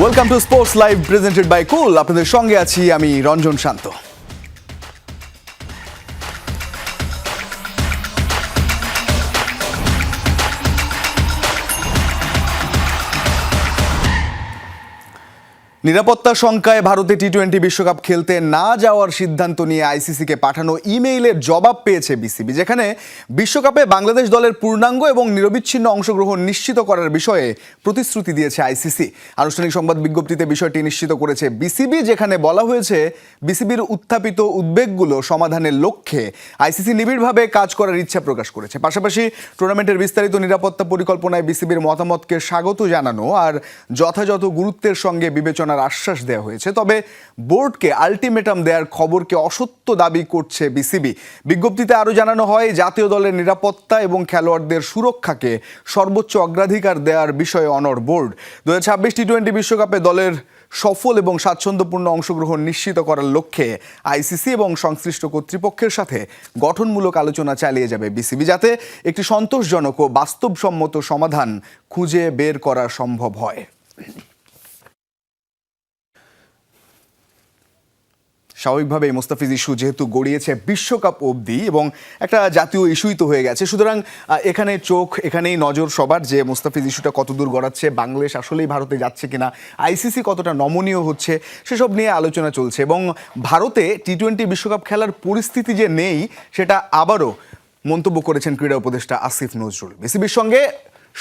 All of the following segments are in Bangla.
Welcome to sports live presented by cool. আপনাদের সঙ্গে আছি আমি রঞ্জন শান্ত। নিরাপত্তা শঙ্কায় ভারতে টি-20 বিশ্বকাপ খেলতে না যাওয়ার সিদ্ধান্ত নিয়ে আইসিসিকে পাঠানো ইমেইলের জবাব পেয়েছে বিসিবি, যেখানে বিশ্বকাপে বাংলাদেশ দলের পূর্ণাঙ্গ এবং নিরবিচ্ছিন্ন অংশগ্রহণ নিশ্চিত করার বিষয়ে প্রতিশ্রুতি দিয়েছে আইসিসি। আনুষ্ঠানিক সংবাদ বিজ্ঞপ্তিতে বিষয়টি নিশ্চিত করেছে বিসিবি, যেখানে বলা হয়েছে বিসিবির উত্থাপিত উদ্বেগগুলো সমাধানের লক্ষ্যে আইসিসি নিবিড়ভাবে কাজ করার ইচ্ছা প্রকাশ করেছে। পাশাপাশি টুর্নামেন্টের বিস্তারিত নিরাপত্তা পরিকল্পনায় বিসিবির মতামতকে স্বাগত জানানো আর যথাযথ গুরুত্বের সঙ্গে বিবেচনা আশ্বাস দেওয়া হয়েছে। তবে বোর্ডকে আলটিমেটাম দেওয়ার খবরকে অসত্য দাবি করছে বিসিবি। বিজ্ঞপ্তিতে আরও জানানো হয়, জাতীয় দলের নিরাপত্তা এবং খেলোয়াড়দের সুরক্ষাকে সর্বোচ্চ অগ্রাধিকার দেওয়ার বিষয়ে অনড় বোর্ড। 2026 টি-20 বিশ্বকাপে দলের সফল এবং স্বাচ্ছন্দ্যপূর্ণ অংশগ্রহণ নিশ্চিত করার লক্ষ্যে আইসিসি এবং সংশ্লিষ্ট কর্তৃপক্ষের সাথে গঠনমূলক আলোচনা চালিয়ে যাবে বিসিবি, যাতে একটি সন্তোষজনক ও বাস্তবসম্মত সমাধান খুঁজে বের করা সম্ভব হয়। স্বাভাবিকভাবে মোস্তাফিজ ইস্যু যেহেতু গড়িয়েছে বিশ্বকাপ অবধি এবং একটা জাতীয় ইস্যুই তো হয়ে গেছে, সুতরাং এখানে চোখ, এখানেই নজর সবার যে মোস্তাফিজ ইস্যুটা কতদূর গড়াচ্ছে, বাংলাদেশ আসলেই ভারতে যাচ্ছে কিনা, আইসিসি কতটা নমনীয় হচ্ছে, সেসব নিয়ে আলোচনা চলছে। এবং ভারতে টি-20 বিশ্বকাপ খেলার পরিস্থিতি যে নেই সেটা আবারও মন্তব্য করেছেন ক্রীড়া উপদেষ্টা আসিফ নজরুল। বিসিবির সঙ্গে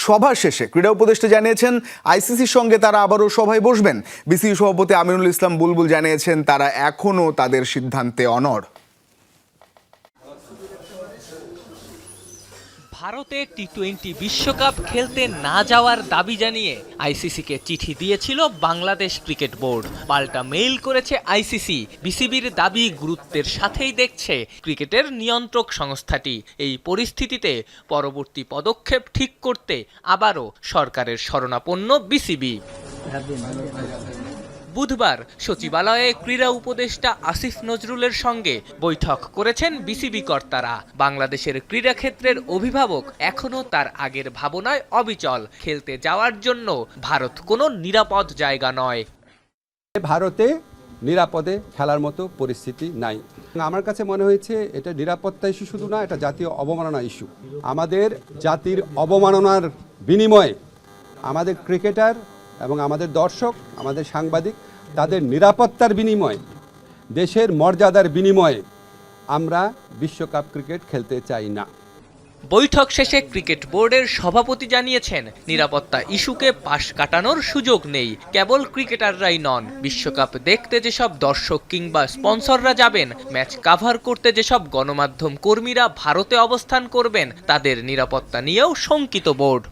সভা শেষে ক্রীড়া উপদেষ্টা জানিয়েছেন আইসিসির সঙ্গে তারা আবারও সভায় বসবেন। বিসিবি সভাপতি আমিনুল ইসলাম বুলবুল জানিয়েছেন তারা এখনও তাদের সিদ্ধান্তে অনড়। ভারতে টি-20 বিশ্বকাপ খেলতে না যাওয়ার দাবি জানিয়ে আইসিসিকে চিঠি দিয়েছিল বাংলাদেশ ক্রিকেট বোর্ড। পাল্টা মেইল করেছে আইসিসি। বিসিবির দাবি গুরুত্বের সাথেই দেখছে ক্রিকেটের নিয়ন্ত্রক সংস্থাটি। এই পরিস্থিতিতে পরবর্তী পদক্ষেপ ঠিক করতে আবারও সরকারের শরণাপন্ন বিসিবি। বুধবার সচিবালয়ে ক্রীড়া উপদেষ্টা আসিফ নজরুলের সঙ্গে বৈঠক করেছেন বিসিবি কর্তারা। বাংলাদেশের ক্রীড়াক্ষেত্রের অভিভাবক এখনও তার আগের ভাবনায় অবিচল। খেলতে যাওয়ার জন্য ভারত কোনো নিরাপদ জায়গা নয়। ভারতে নিরাপদে খেলার মতো পরিস্থিতি নাই। আমার কাছে মনে হয়েছে এটা নিরাপত্তা ইস্যু শুধু না, এটা জাতীয় অবমাননা ইস্যু। আমাদের জাতির অবমাননার বিনিময়ে আমাদের ক্রিকেটার এবং আমাদের দর্শক, আমাদের সাংবাদিক, তাদের নিরাপত্তার বিনিময়ে, দেশের মর্যাদার বিনিময়ে আমরা বিশ্বকাপ ক্রিকেট খেলতে চাই না। বৈঠক শেষে ক্রিকেট বোর্ডের সভাপতি জানিয়েছেন নিরাপত্তা ইস্যুকে পাশ কাটানোর সুযোগ নেই। কেবল ক্রিকেটাররাই নন, বিশ্বকাপ দেখতে যেসব দর্শক কিংবা স্পন্সররা যাবেন, ম্যাচ কাভার করতে যেসব গণমাধ্যম কর্মীরা ভারতে অবস্থান করবেন, তাদের নিরাপত্তা নিয়েও শঙ্কিত বোর্ড।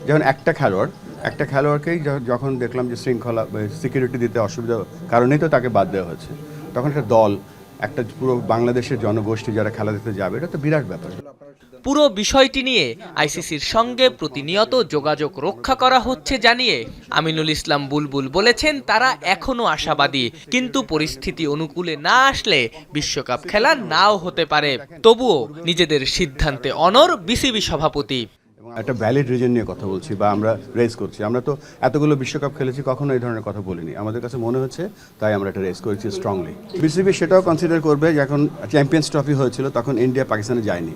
যেমন একটা খেলোয়াড়কেই যখন দেখলাম যে শৃঙ্খলা সিকিউরিটি দিতে অসুবিধা কারণেই তো তাকে বাদ দেওয়া হয়েছে, তখন একটা দল, একটা পুরো বাংলাদেশের জনগোষ্ঠী যারা খেলা দিতে যাবে, এটা তো বিরাট ব্যাপার। পুরো বিষয়টি নিয়ে আইসিসির সঙ্গে প্রতিনিয়ত যোগাযোগ রক্ষা করা হচ্ছে জানিয়ে আমিনুল ইসলাম বুলবুল বলেছেন তারা এখনো আশাবাদী, কিন্তু পরিস্থিতি অনুকূলে না আসলে বিশ্বকাপ খেলা নাও হতে পারে। তবুও নিজেদের সিদ্ধান্তে অনড় বিসিবি সভাপতি। একটা ভ্যালিড রিজন নিয়ে কথা বলছি বা আমরা রেজ করছি। আমরা তো এতগুলো বিশ্বকাপ খেলেছি, কখনো এই ধরনের কথা বলিনি। আমাদের কাছে মনে হচ্ছে তাই আমরা এটা রেজ করেছি স্ট্রংলি। বিসিবি সেটাও কনসিডার করবে, যখন চ্যাম্পিয়ন্স ট্রফি হয়েছিল তখন ইন্ডিয়া পাকিস্তানে যায়নি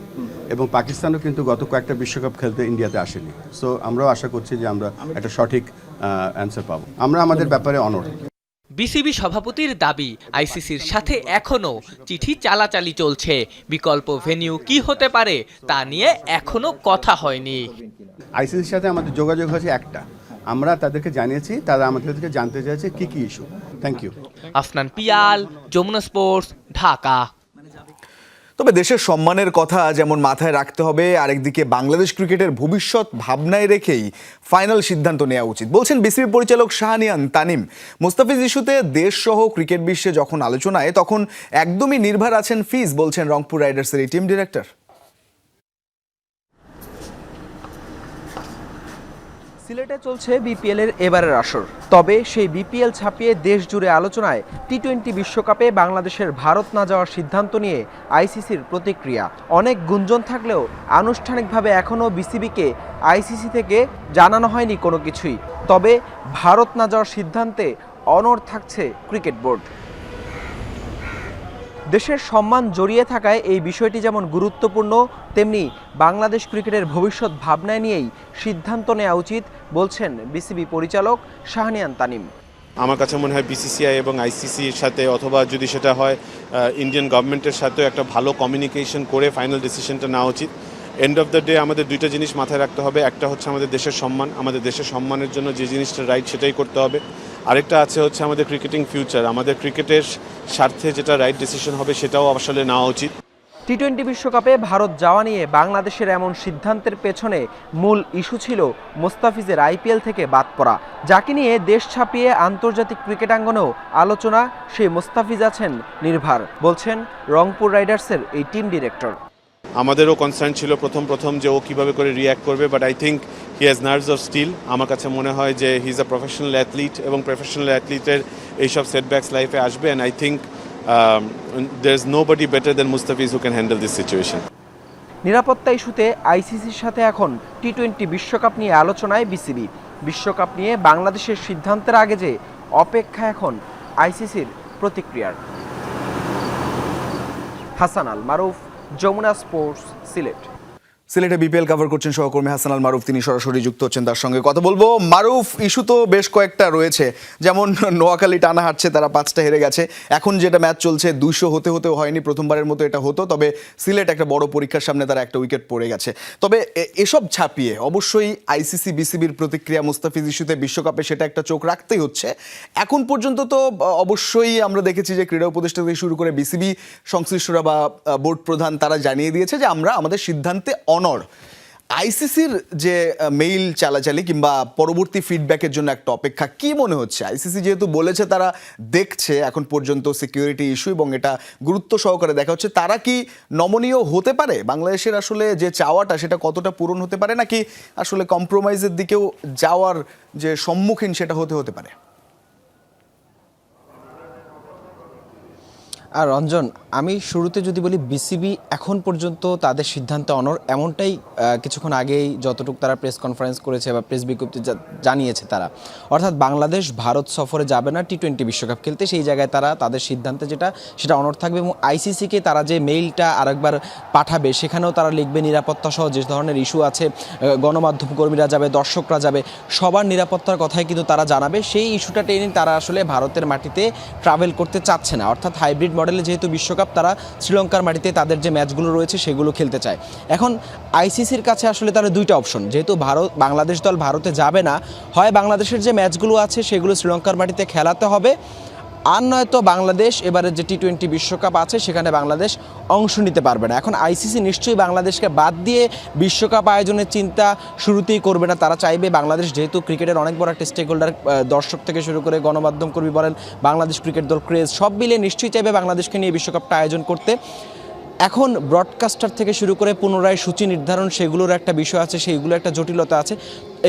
এবং পাকিস্তানও কিন্তু গত কয়েকটা বিশ্বকাপ খেলতে ইন্ডিয়াতে আসেনি। সো আমরাও আশা করছি যে আমরা একটা সঠিক অ্যান্সার পাবো। আমরা আমাদের ব্যাপারে অনড়। বিসিবি সভাপতির দাবি, আইসিসির সাথে এখনো চিঠি চালাচালি চলছে। বিকল্প ভেন্যু কি হতে পারে তা নিয়ে এখনো কথা হয়নি। আইসিসির সাথে আমাদের যোগাযোগ হয়েছে একটা, আমরা তাদেরকে জানিয়েছি, তারা আমাদেরকে জানতে চাইছে কি কি issue. Thank you. Afnan Piyal, Jamuna sports, Dhaka. তবে দেশের সম্মানের কথা যেমন মাথায় রাখতে হবে, আরেকদিকে বাংলাদেশ ক্রিকেটের ভবিষ্যৎ ভাবনায় রেখেই ফাইনাল সিদ্ধান্ত নেওয়া উচিত, বলছেন বিসিবি পরিচালক শাহনিয়ান তানিম। মুস্তাফিজ ইস্যুতে দেশসহ ক্রিকেট বিশ্বে যখন আলোচনায়, তখন একদমই নির্ভর আছেন ফিজ, বলছেন রংপুর রাইডার্সের এই টিম ডিরেক্টর। সিলেটে চলছে বিপিএলের এবারের আসর, তবে সেই বিপিএল ছাপিয়ে দেশ জুড়ে আলোচনায় টি-20 বিশ্বকাপে বাংলাদেশের ভারত না যাওয়ার সিদ্ধান্ত নিয়ে আইসিসির প্রতিক্রিয়া। অনেক গুঞ্জন থাকলেও আনুষ্ঠানিকভাবে এখনও বিসিবিকে আইসিসি থেকে জানানো হয়নি কোনো কিছুই। তবে ভারত না যাওয়ার সিদ্ধান্তে অনড় থাকছে ক্রিকেট বোর্ড। দেশের সম্মান জড়িয়ে থাকায় এই বিষয়টি যেমন গুরুত্বপূর্ণ, তেমনি বাংলাদেশ ক্রিকেটের ভবিষ্যৎ ভাবনায় নিয়েই সিদ্ধান্ত নেওয়া উচিত বলছেন বিসিবি পরিচালক শাহনিয়ান তানিম। আমার কাছে মনে হয় বিসিসিআই এবং আইসিসির সাথে, অথবা যদি সেটা হয় ইন্ডিয়ান গভর্নমেন্টের সাথেও একটা ভালো কমিউনিকেশন করে ফাইনাল ডিসিশনটা নেওয়া উচিত। এন্ড অফ দ্য ডে আমাদের দুইটা জিনিস মাথায় রাখতে হবে। একটা হচ্ছে আমাদের দেশের সম্মান, আমাদের দেশের সম্মানের জন্য যে জিনিসটা রাইট সেটাই করতে হবে। আরেকটা আছে হচ্ছে আমাদের ক্রিকেটিং ফিউচার, আমাদের ক্রিকেটের স্বার্থে যেটা রাইট ডিসিশন হবে সেটাও আসলে নেওয়া উচিত। টি-20 বিশ্বকাপে ভারত যাওয়া নিয়ে বাংলাদেশের এমন সিদ্ধান্তের পেছনে মূল ইস্যু ছিল মোস্তাফিজের আইপিএল থেকে বাদ পড়া, যাকে নিয়ে দেশ ছাপিয়ে আন্তর্জাতিক ক্রিকেটাঙ্গনেও আলোচনা। সেই মোস্তাফিজ আছেন নির্ভার, বলছেন রংপুর রাইডার্সের এই টিম ডিরেক্টর। আমাদেরও কনসার্ন ছিল প্রথম যে ও কীভাবে করে রিয়্যাক্ট করবে, but I think he has nerves of steel. আমার কাছে মনে হয় যে he is a professional athlete, এবং প্রফেশনাল অ্যাথলিটের এইসব সেটব্যাকস লাইফে আসবে, and I think there is nobody better than Mustafiz who can handle this situation. নিরাপত্তা ইস্যুতে আইসিসির সাথে এখন টি-20 বিশ্বকাপ নিয়ে আলোচনায় বিসিবি। বিশ্বকাপ নিয়ে বাংলাদেশের সিদ্ধান্তের আগে যে অপেক্ষা এখন আইসিসির প্রতিক্রিয়ার। হাসান আল মারুফ, যমুনা স্পোর্টস, সিলেট। সিলেটে বিপিএল কভার করছেন সহকর্মী হাসান আল মারুফ, তিনি সরাসরি যুক্ত হচ্ছেন, তার সঙ্গে কথা বলবো। মারুফ, ইস্যু তো বেশ কয়েকটা রয়েছে, যেমন নোয়াখালী টানা হারছে, তারা 5টা হেরে গেছে। এখন যেটা ম্যাচ চলছে 200 হতেও হয়নি, প্রথমবারের মতো এটা হতো, তবে সিলেট একটা বড় পরীক্ষার সামনে তারা একটা উইকেট পড়ে গেছে। তবে এসব ছাপিয়ে অবশ্যই আইসিসি বিসিবির প্রতিক্রিয়া মুস্তাফিজ ইস্যুতে বিশ্বকাপে, সেটা একটা চোখ রাখতেই হচ্ছে। এখন পর্যন্ত তো অবশ্যই আমরা দেখেছি যে ক্রীড়া উপদেষ্টা থেকে শুরু করে বিসিবি সংশ্লিষ্টরা বা বোর্ড প্রধান তারা জানিয়ে দিয়েছে যে আমরা আমাদের সিদ্ধান্তে আইসিসির যে মেইল চালাচালি কিংবা পরবর্তী ফিডব্যাকের জন্য একটা অপেক্ষা। কি মনে হচ্ছে, আইসিসি যেহেতু বলেছে তারা দেখছে এখন পর্যন্ত সিকিউরিটি ইস্যু এবং এটা গুরুত্ব সহকারে দেখা হচ্ছে, তারা কি নমনীয় হতে পারে? বাংলাদেশের আসলে যে চাওয়াটা সেটা কতটা পূরণ হতে পারে, নাকি আসলে কম্প্রোমাইজের দিকেও যাওয়ার যে সম্মুখীন সেটা হতে পারে? আর রঞ্জন, আমি শুরুতে যদি বলি বিসিবি এখন পর্যন্ত তাদের সিদ্ধান্তে অনড়, এমনটাই কিছুক্ষণ আগেই যতটুকু তারা প্রেস কনফারেন্স করেছে বা প্রেস বিজ্ঞপ্তি জানিয়েছে তারা, অর্থাৎ বাংলাদেশ ভারত সফরে যাবে না টি-20 বিশ্বকাপ খেলতে। সেই জায়গায় তারা তাদের সিদ্ধান্তে সেটা অনড় থাকবে, এবং আইসিসিকে তারা যে মেইলটা আরেকবার পাঠাবে সেখানেও তারা লিখবে নিরাপত্তা সহ যে ধরনের ইস্যু আছে, গণমাধ্যম কর্মীরা যাবে, দর্শকরা যাবে, সবার নিরাপত্তার কথাই কিন্তু তারা জানাবে। সেই ইস্যুটা টেনে তারা আসলে ভারতের মাটিতে ট্রাভেল করতে চাচ্ছে না, অর্থাৎ হাইব্রিড মডেলে যেহেতু বিশ্বকাপ, তারা শ্রীলঙ্কার মাটিতে তাদের যে ম্যাচগুলো রয়েছে সেগুলো খেলতে চায়। এখন আইসিসির কাছে আসলে তারা দুইটা অপশন, যেহেতু বাংলাদেশ দল ভারতে যাবে না, হয় বাংলাদেশের যে ম্যাচগুলো আছে সেগুলো শ্রীলঙ্কার মাটিতে খেলাতে হবে, আর নয়তো বাংলাদেশ এবারের যে টি-20 বিশ্বকাপ আছে সেখানে বাংলাদেশ অংশ নিতে পারবে না। এখন আইসিসি নিশ্চয়ই বাংলাদেশকে বাদ দিয়ে বিশ্বকাপ আয়োজনের চিন্তা শুরুতেই করবে না। তারা চাইবে বাংলাদেশ, যেহেতু ক্রিকেটের অনেক বড় একটা স্টেক হোল্ডার, দর্শক থেকে শুরু করে গণমাধ্যম কর্মী বলেন, বাংলাদেশ ক্রিকেট দল, ক্রেজ সব মিলিয়ে নিশ্চয়ই চাইবে বাংলাদেশকে নিয়ে বিশ্বকাপটা আয়োজন করতে। এখন ব্রডকাস্টার থেকে শুরু করে পুনরায় সূচি নির্ধারণ, সেগুলোর একটা বিষয় আছে, সেইগুলো একটা জটিলতা আছে,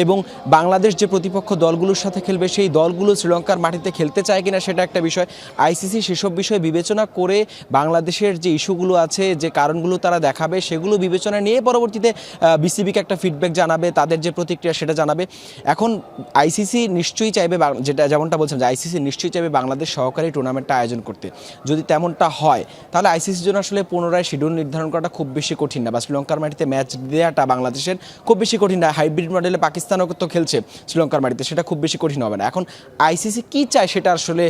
এবং বাংলাদেশ যে প্রতিপক্ষ দলগুলোর সাথে খেলবে সেই দলগুলো শ্রীলঙ্কার মাটিতে খেলতে চায় কিনা সেটা একটা বিষয়। আইসিসি সেসব বিষয় বিবেচনা করে বাংলাদেশের যে ইস্যুগুলো আছে, যে কারণগুলো তারা দেখাবে, সেগুলো বিবেচনা নিয়ে পরবর্তীতে বিসিবিকে একটা ফিডব্যাক জানাবে, তাদের যে প্রতিক্রিয়া সেটা জানাবে। এখন আইসিসি নিশ্চয়ই চাইবে, যেমনটা বলছেন যে আইসিসি নিশ্চয়ই চাইবে বাংলাদেশ সহকারী টুর্নামেন্টটা আয়োজন করতে। যদি তেমনটা হয় তাহলে আইসিসির জন্য আসলে পুনরায় শিডিউল নির্ধারণ করাটা খুব বেশি কঠিন না, বা শ্রীলঙ্কার মাটিতে ম্যাচ দেওয়াটা বাংলাদেশের খুব বেশি কঠিন না। হাইব্রিড মডেলে পাকিস্তানও তো খেলছে শ্রীলঙ্কার মাটিতে, সেটা খুব বেশি কঠিন হবে না। এখন আইসিসি কি চায় সেটা আসলে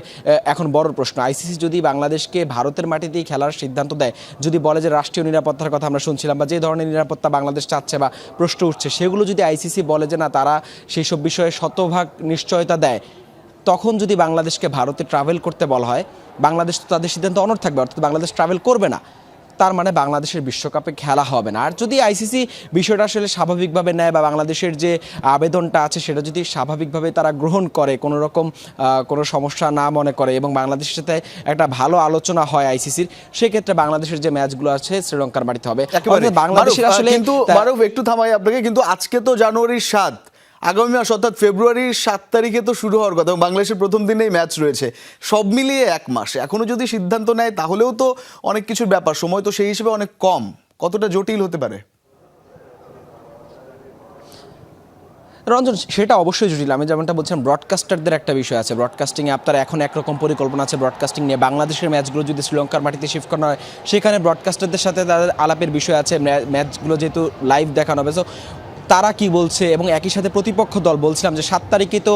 এখন বড় প্রশ্ন। আইসিসি যদি বাংলাদেশকে ভারতের মাটিতেই খেলার সিদ্ধান্ত দেয়, যদি বলে যে রাষ্ট্রীয় নিরাপত্তার কথা আমরা শুনছিলাম, বা যে ধরনের নিরাপত্তা বাংলাদেশ চাচ্ছে বা প্রশ্ন উঠছে, সেগুলো যদি আইসিসি বলে যে না, তারা সেই সব বিষয়ে শতভাগ নিশ্চয়তা দেয়, তখন যদি বাংলাদেশকে ভারতে ট্রাভেল করতে বলা হয়, বাংলাদেশ তো তাদের সিদ্ধান্ত অনড় থাকবে, অর্থাৎ বাংলাদেশ ট্রাভেল করবে না, তার মানে বাংলাদেশের বিশ্বকাপে খেলা হবে না। আর যদি আইসিসি বিষয়টা আসলে স্বাভাবিকভাবে নেয়, বা বাংলাদেশের যে আবেদনটা আছে সেটা যদি স্বাভাবিকভাবে তারা গ্রহণ করে, কোনো রকম কোনো সমস্যা না মনে করে, এবং বাংলাদেশের সাথে একটা ভালো আলোচনা হয় আইসিসির, সেক্ষেত্রে বাংলাদেশের যে ম্যাচগুলো আছে শ্রীলঙ্কার মাটিতে হবে। বাংলাদেশের আসলে কিন্তু মারুফ, একটু থামাই আপনাকে, কিন্তু আজকে তো জানুয়ারির 7, আগামী মাস অর্থাৎ ফেব্রুয়ারির 7 তারিখে তো শুরু হওয়ার কথা, বাংলাদেশের প্রথম দিনেই ম্যাচ রয়েছে, সব মিলিয়ে 1 মাস এখনো যদি সিদ্ধান্ত নেয় তাহলেও তো অনেক কিছুর ব্যাপার, সময় তো সেই হিসেবে অনেক কম, কতটা জটিল হতে পারে? রঞ্জন, সেটা অবশ্যই জটিল। আমি যেমনটা বলছিলাম, ব্রডকাস্টারদের একটা বিষয় আছে, ব্রডকাস্টিংয়ে আপনার এখন একরকম পরিকল্পনা আছে ব্রডকাস্টিং নিয়ে। বাংলাদেশের ম্যাচগুলো যদি শ্রীলঙ্কার মাটিতে শিফট করা হয়, সেখানে ব্রডকাস্টারদের সাথে তাদের আলাপের বিষয় আছে। ম্যাচগুলো যেহেতু লাইভ দেখানো হবে, সো তারা কি বলছে, এবং একই সাথে প্রতিপক্ষ দল, বলছিলাম যে 7 তারিখে তো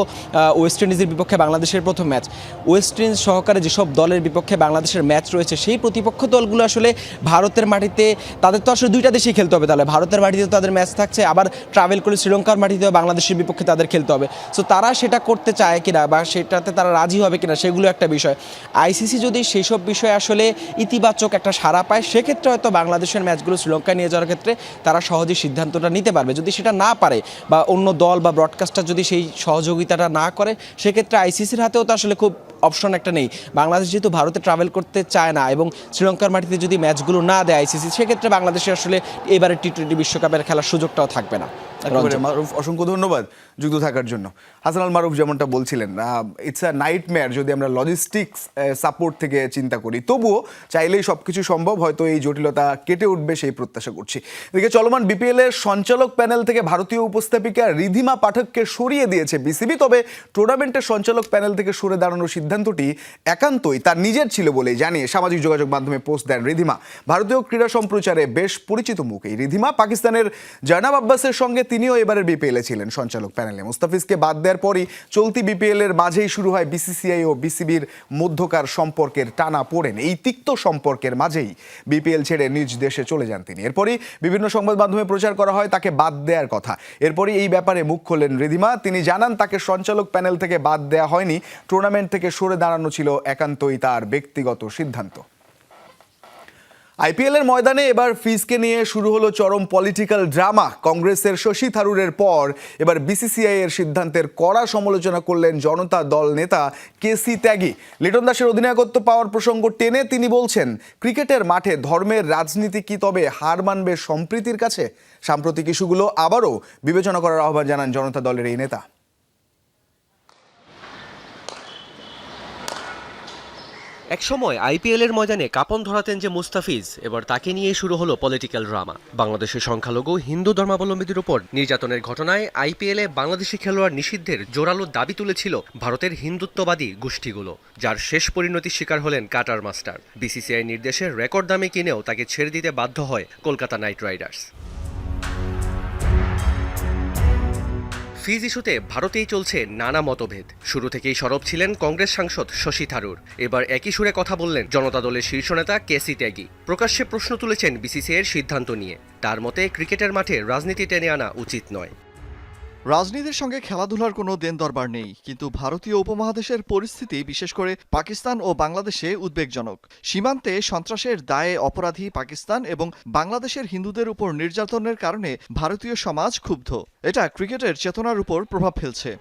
ওয়েস্ট ইন্ডিজের বিপক্ষে বাংলাদেশের প্রথম ম্যাচ। ওয়েস্ট ইন্ডিজ সহকারে যেসব দলের বিপক্ষে বাংলাদেশের ম্যাচ রয়েছে, সেই প্রতিপক্ষ দলগুলো আসলে ভারতের মাটিতে, তাদের তো আসলে দুইটা দেশেই খেলতে হবে, তাহলে ভারতের মাটিতেও তাদের ম্যাচ থাকছে, আবার ট্রাভেল করে শ্রীলঙ্কার মাটিতেও বাংলাদেশের বিপক্ষে তাদের খেলতে হবে। সো তারা সেটা করতে চায় কিনা বা সেটাতে তারা রাজি হবে কিনা, সেগুলো একটা বিষয়। আইসিসি যদি সেই সব বিষয়ে আসলে ইতিবাচক একটা সাড়া পায়, সেক্ষেত্রে হয়তো বাংলাদেশের ম্যাচগুলো শ্রীলঙ্কায় নিয়ে যাওয়ার ক্ষেত্রে তারা সহজেই সিদ্ধান্তটা নিতে পারবে। যদি সেটা না পারে বা অন্য দল বা ব্রডকাস্টার যদি সেই সহযোগিতাটা না করে, সেক্ষেত্রে আইসিসির হাতেও তো আসলে খুব অপশন একটা নেই। বাংলাদেশ যেহেতু ভারতে ট্রাভেল করতে চায় না এবং শ্রীলঙ্কার মাটিতে যদি ম্যাচগুলো না দেয় আইসিসি, সেক্ষেত্রে বাংলাদেশের আসলে এবারে টি-20 বিশ্বকাপের খেলার সুযোগটাও থাকবে না। একেবারে মারুফ, অসংখ্য ধন্যবাদ যুক্ত থাকার জন্য। হাসান আল মারুফ যেমনটা বলছিলেন, ইটস আ নাইটমেয়ার যদি আমরা লজিস্টিক্স সাপোর্ট থেকে চিন্তা করি, তবুও চাইলেই সব কিছু সম্ভব, হয়তো এই জটিলতা কেটে উঠবে সেই প্রত্যাশা করছি। এদিকে চলমান বিপিএল এর সঞ্চালক প্যানেল থেকে ভারতীয় উপস্থাপিকা রিধিমা পাঠককে সরিয়ে দিয়েছে বিসিবি, তবে টুর্নামেন্টের সঞ্চালক প্যানেল থেকে সরে দাঁড়ানোর সিদ্ধান্তটি একান্তই তার নিজের ছিল বলেই জানিয়ে সামাজিক যোগাযোগ মাধ্যমে পোস্ট দেন রিধিমা। ভারতীয় ক্রীড়া সম্প্রচারে বেশ পরিচিত মুখ এই রিধিমা। পাকিস্তানের জয়নাব আব্বাসের সঙ্গে তিনিও এবারের বিপিএলে ছিলেন সঞ্চালক প্যানেলে। মুস্তাফিজকে বাদ দেওয়ার পরই চলতি বিপিএল এর মাঝেই শুরু হয় বিসিসিআই ও বিসিবির মধ্যকার সম্পর্কের টানা পড়েন। এই তিক্ত সম্পর্কের মাঝেই বিপিএল ছেড়ে নিজ দেশে চলে যান তিনি। এরপরই বিভিন্ন সংবাদ মাধ্যমে প্রচার করা হয় তাকে বাদ দেওয়ার কথা। এরপরই এই ব্যাপারে মুখ খোলেন রিধিমা। তিনি জানান তাকে সঞ্চালক প্যানেল থেকে বাদ দেওয়া হয়নি, টুর্নামেন্ট থেকে সরে দাঁড়ানো ছিল একান্তই তার ব্যক্তিগত সিদ্ধান্ত। আইপিএল এর ময়দানে এবার ফিজকে নিয়ে শুরু হলো চরম পলিটিক্যাল ড্রামা। কংগ্রেসের শশী থারুরের পর এবার বিসিসিআই এর সিদ্ধান্তের কড়া সমালোচনা করলেন জনতা দল নেতা কেসি ত্যাগী। লিটন দাসের অধিনায়কত্ব পাওয়ার প্রসঙ্গ টেনে তিনি বলছেন, ক্রিকেটের মাঠে ধর্মের রাজনীতি কি তবে হার মানবে সম্প্রীতির কাছে? সাম্প্রতিক ইস্যুগুলো আবারও বিবেচনা করার আহ্বান জানান জনতা দলের এই নেতা। একসময় আইপিএল এর ময়দানে কাঁপন ধরাতেন যে মুস্তাফিজ, এবার তাকে নিয়ে শুরু হলো পলিটিক্যাল ড্রামা। বাংলাদেশের সংখ্যালঘু হিন্দু ধর্মাবলম্বীদের উপর নির্যাতনের ঘটনায় আইপিএলে বাংলাদেশি খেলোয়াড় নিষিদ্ধের জোরালো দাবি তুলেছিল ভারতের হিন্দুত্ববাদী গোষ্ঠীগুলো, যার শেষ পরিণতির শিকার হলেন কাটার মাস্টার। বিসিসিআই নির্দেশে রেকর্ড দামে কিনেও তাকে ছেড়ে দিতে বাধ্য হয় কলকাতা নাইট রাইডার্স। ফিজ ইস্যুতে ভারতেই চলছে নানা মতভেদ। শুরু থেকেই সরব ছিলেন কংগ্রেস সাংসদ শশী থারুর, এবার একই সুরে কথা বললেন জনতা দলের শীর্ষ নেতা কেসি ত্যাগী। প্রকাশ্যে প্রশ্ন তুলেছেন বিসিসিআইয়ের সিদ্ধান্ত নিয়ে। তার মতে ক্রিকেটের মাঠে রাজনীতি টেনে আনা উচিত নয়। রাজনীতির সঙ্গে খেলাধুলার কোনো দেন দরবার নেই, কিন্তু ভারতীয় উপমহাদেশের পরিস্থিতি বিশেষ করে পাকিস্তান ও বাংলাদেশে উদ্বেগজনক। সীমান্তে সন্ত্রাসের দায়ে অপরাধী পাকিস্তান এবং বাংলাদেশের হিন্দুদের উপর নির্যাতনের কারণে ভারতীয় সমাজ ক্ষুব্ধ। এটা ক্রিকেটের চেতনার উপর প্রভাব ফেলছে।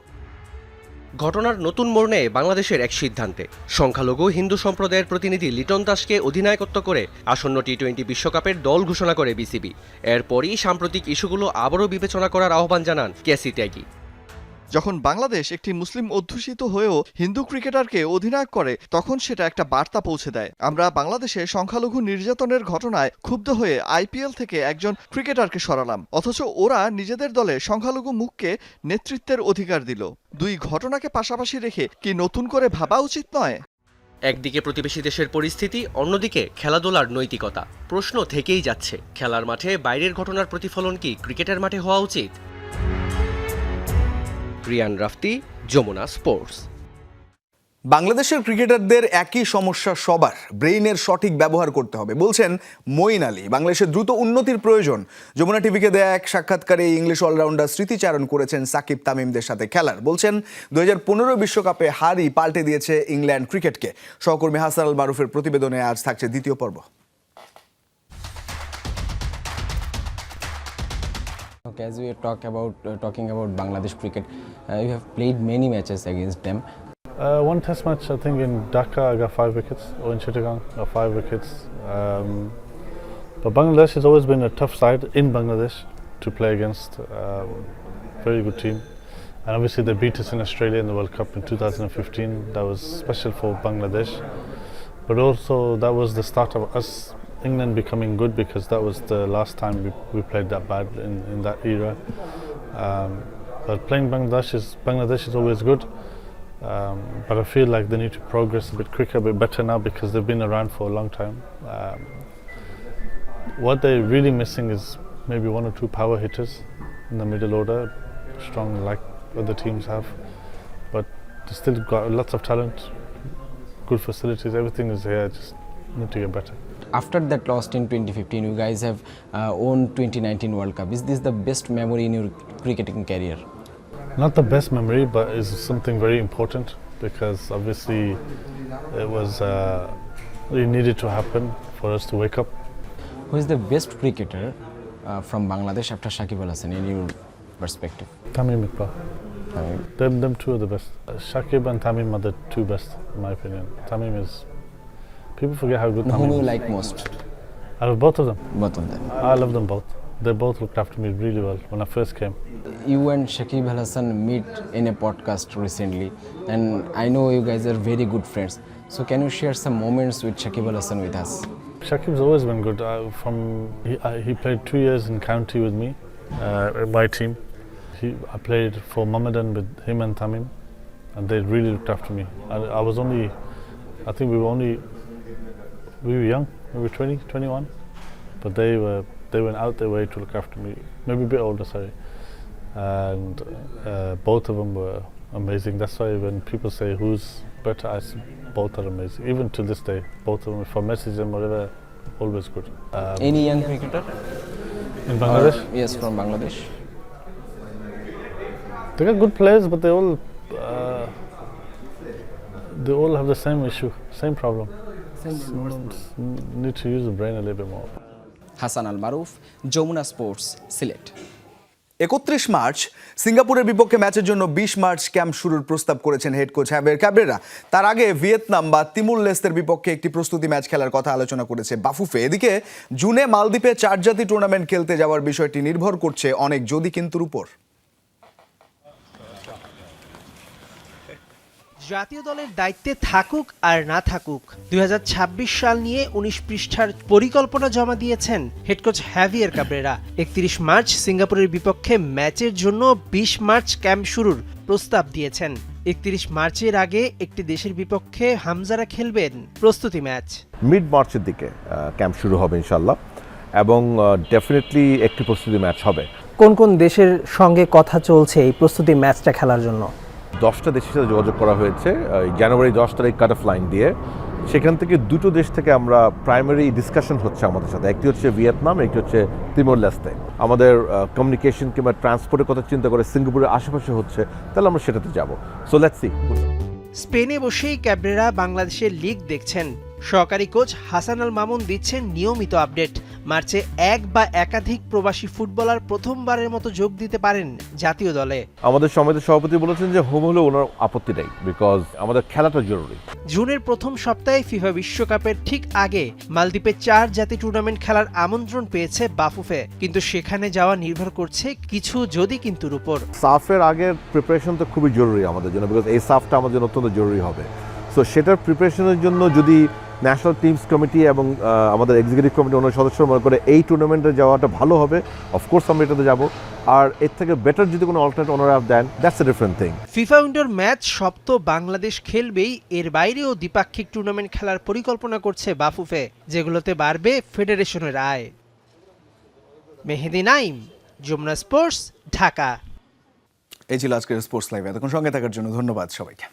ঘটনার নতুন মোড় নেয় বাংলাদেশের এক সিদ্ধান্তে। সংখ্যালঘু হিন্দু সম্প্রদায়ের প্রতিনিধি লিটন দাসকে অধিনায়কত্ব করে আসন্ন টি-20 বিশ্বকাপের দল ঘোষণা করে বিসিবি। এরপরই সাম্প্রতিক ইস্যুগুলো আবারও বিবেচনা করার আহ্বান জানান কেসি ত্যাগী। যখন বাংলাদেশ একটি মুসলিম অধ্যুষিত হয়েও হিন্দু ক্রিকেটারকে অধিনায়ক করে, তখন সেটা একটা বার্তা পৌঁছে দেয়। আমরা বাংলাদেশে সংখ্যালঘু নির্যাতনের ঘটনায় ক্ষুব্ধ হয়ে আইপিএল থেকে একজন ক্রিকেটারকে সরালাম, অথচ ওরা নিজেদের দলে সংখ্যালঘু মুখকে নেতৃত্বের অধিকার দিল। দুই ঘটনাকে পাশাপাশি রেখে কি নতুন করে ভাবা উচিত নয়? একদিকে প্রতিবেশী দেশের পরিস্থিতি, অন্যদিকে খেলাধুলার নৈতিকতা। প্রশ্ন থেকেই যাচ্ছে, খেলার মাঠে বাইরের ঘটনার প্রতিফলন কি ক্রিকেটের মাঠে হওয়া উচিত? রিয়ান রাফতি, যমুনা স্পোর্টস। বাংলাদেশের ক্রিকেটারদের একই সমস্যা সবার, ব্রেইনের সঠিক ব্যবহার করতে হবে বলছেন মঈন আলী। বাংলাদেশের দ্রুত উন্নতির প্রয়োজন। যমুনা টিভিকে দেয়া এক সাক্ষাৎকারে ইংলিশ অলরাউন্ডার স্মৃতিচারণ করেছেন সাকিব তামিমদের সাথে খেলার। বলছেন 2015 বিশ্বকাপে হারই পাল্টে দিয়েছে ইংল্যান্ড ক্রিকেটকে। সহকর্মী হাসান আল মারুফের প্রতিবেদনে আজ থাকছে দ্বিতীয় পর্ব। Okay, as we are talking about Bangladesh cricket, you have played many matches against them. One test match, I think in Dhaka, I got 5 wickets, or in Chittagong, I got 5 wickets. But Bangladesh has always been a tough side in Bangladesh to play against. Very good team. And obviously they beat us in Australia in the World Cup in 2015. That was special for Bangladesh. But also that was the start of us, England, becoming good, because that was the last time we played that bad in that era. But playing Bangladesh is always good. But I feel like they need to progress a bit quicker, a bit better now, because they've been around for a long time. What they're really missing is maybe one or two power hitters in the middle order, strong like other teams have. But they still got lots of talent, good facilities, everything is here, just need to get better. After that loss in 2015, you guys have won 2019 World Cup. Is this the best memory in your cricketing career? Not the best memory, but it's something very important, because obviously it needed to happen for us to wake up. Who is the best cricketer from Bangladesh after Shakib Al Hasan in your perspective? Tamim Iqbal. Them two are the best. Shakib and Tamim are the two best, in my opinion. Tamim is... People forget how good Whom Tamim you is. like most? Out of both of them. Both of them. I love them both. They both looked after me really well when I first came. You and Shakib Al Hasan meet in a podcast recently, and I know you guys are very good friends. So can you share some moments with Shakib Al Hasan with us? Shakib's always been good. He played 2 years in county with me, in my team. I played for Mohammedan with him and Tamim, and they really looked after me. I think we were young, we were 20, 21, but they went out their way to look after me, maybe a bit older, sorry. And both of them were amazing. That's why when people say who's better, I say both are amazing. Even to this day, both of them, if I message them, whatever, always good. Any young cricketer? In Bangladesh? Yes, from Bangladesh. They got good players, but they all have the same issue, same problem. Need to use the brain a little bit more. Hasan Al Maruf, Jamuna sports, Sylhet. 31 March সিঙ্গাপুরের বিপক্ষে ম্যাচের জন্য 20 মার্চ ক্যাম্প শুরুর প্রস্তাব করেছেন হেড কোচ হ্যাভিয়ার ক্যাব্রেরা। তার আগে ভিয়েতনাম বা তিমুর লেস্তের বিপক্ষে একটি প্রস্তুতি ম্যাচ খেলার কথা আলোচনা করেছে বাফুফে। এদিকে জুনে মালদ্বীপে 4 জাতি টুর্নামেন্ট খেলতে যাওয়ার বিষয়টি নির্ভর করছে অনেক যদি কিন্তুর উপর। জাতীয় দলের দায়িত্বে থাকুক আর না থাকুক 2026 সাল নিয়ে 19 পৃষ্ঠার পরিকল্পনা জমা দিয়েছেন head coach heavier Cabrera. 31 March সিঙ্গাপুরের বিপক্ষে ম্যাচের জন্য 20 মার্চ ক্যাম্প শুরুর প্রস্তাব দিয়েছেন। 31 মার্চের আগে একটি দেশের বিপক্ষে হামজারা খেলবেন প্রস্তুতি ম্যাচ। মিড মার্চের দিকে ক্যাম্প শুরু হবে ইনশাল্লাহ, এবং ডেফিনেটলি একটি প্রস্তুতি ম্যাচ হবে। কোন কোন দেশের সঙ্গে কথা চলছে এই প্রস্তুতি ম্যাচটা খেলার জন্য? 10টা দেশের সাথে যোগাযোগ করা হয়েছে জানুয়ারি 10 তারিখ কাট অফ লাইন দিয়ে। সেখান থেকে দুটো দেশ থেকে আমরা প্রাইমারি ডিসকাশন হচ্ছে আমাদের সাথে, একটি হচ্ছে ভিয়েতনাম, একটি হচ্ছে তিমোর লেস্তে। আমাদের কমিউনিকেশন কিংবা ট্রান্সপোর্টের কথা চিন্তা করে সিঙ্গাপুরের আশেপাশে হচ্ছে, তাহলে আমরা সেটাতে যাব। So let's see. স্পেনে বসেই ক্যাব্রেরা বাংলাদেশের লিগ দেখছেন। সহকারী কোচ হাসান আল মামুন দিচ্ছেন নিয়মিত আপডেট। মার্চে এক বা একাধিক প্রবাসী ফুটবলার প্রথমবারের মতো যোগ দিতে পারেন জাতীয় দলে। আমাদের সমিতির সভাপতি বলেছেন যে হোম হলে ওনার আপত্তি নেই, বিকজ আমাদের খেলাটা জরুরি। জুনের প্রথম সপ্তাহে ফিফা বিশ্বকাপের ঠিক আগে মালদ্বীপে 4 জাতি টুর্নামেন্ট খেলার আমন্ত্রণ পেয়েছে বাফুফে, কিন্তু সেখানে যাওয়া নির্ভর করছে কিছু যদি কিন্তুর উপর। সাফের আগের প্রিপারেশন তো খুবই জরুরি আমাদের জন্য, বিকজ এই সাফটা আমাদের জন্য অত্যন্ত জরুরি হবে। সো সেটার প্রিপারেশনের জন্য যদি ন্যাশনাল টিমস কমিটি এবং আমাদের এক্সিকিউটিভ কমিটি ওনার সদস্যরা মনে করে এই টুর্নামেন্টে যাওয়াটা ভালো হবে, অফকোর্স আমরা এটাতে যাবো। আর এর থেকে বেটার যদি কোনো অল্টারনেট ওনারা দেন, that's a different thing. FIFA উইন্ডোর ম্যাচ সপ্ত বাংলাদেশ খেলবেই, এর বাইরেও দ্বিপাক্ষিক টুর্নামেন্ট খেলার পরিকল্পনা করছে বাফুফে, যেগুলোতে বাড়বে ফেডারেশনের আয়। মেহেদি নাইম, যমুনা স্পোর্টস, ঢাকা। এই ছিল আজকের স্পোর্টস লাইভ। এতক্ষণ সঙ্গে থাকার জন্য ধন্যবাদ সবাইকে।